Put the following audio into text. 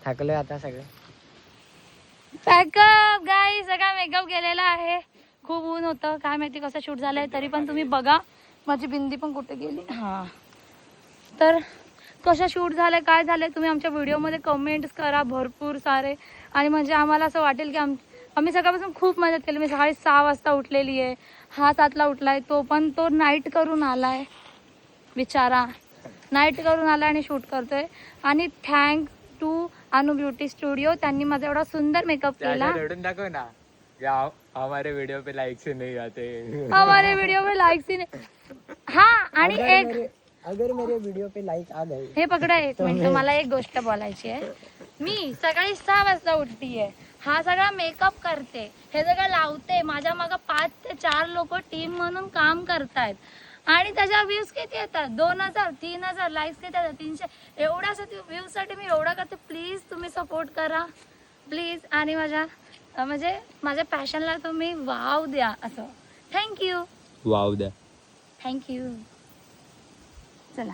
थकलोय आता सगळं. पॅकअप गाईस, सगळा मेकअप केलेला आहे. खूप ऊन होतं, काय माहिती कसं शूट झालंय. तरी पण तुम्ही बघा, माझी बिंदी पण कुठे गेली. हा, तर कसं शूट झालंय, काय झालंय, तुम्ही आमच्या व्हिडिओमध्ये कमेंट्स करा भरपूर सारे. आणि म्हणजे आम्हाला असं वाटेल की आम्ही सकाळपासून खूप मदत केली. मी सकाळी 6 वाजता उठलेली आहे, हा 7ला उठलाय. तो नाईट करून आलाय बिचारा, नाईट करून आलाय आणि शूट करतोय. आणि थँक्स टू अनु ब्युटी स्टुडिओ, त्यांनी माझा एवढा सुंदर मेकअप केला. रडून दाखव ना, हमारे वीडियो पे लाइक्स ही नहीं आते. हमारे वीडियो में लाईक्स ही नाही. हा, आणि अगर मेरे वीडियो पे लाइक आ गए, हे पकडा एक मिनिट, मला एक गोष्ट बोलायची आहे. मी सकाळी 6 वाजता उठतीये, हा सगळा मेकअप करते, हे सगळं लावते, माझ्या मागं 5 ते 4 लोक टीम म्हणून काम करतायत. आणि त्याच्या व्ह्यूज किती येतात? 2000 3000 लाईक्स किती येतात? 300. एवढ्यासाठी व्ह्यूजसाठी मी एवढा करते. प्लीज तुम्ही सपोर्ट करा प्लीज. आणि माझ्या पॅशनला तुम्ही वाव द्या. असं थँक्यू. वाव द्या. थँक्यू. चला.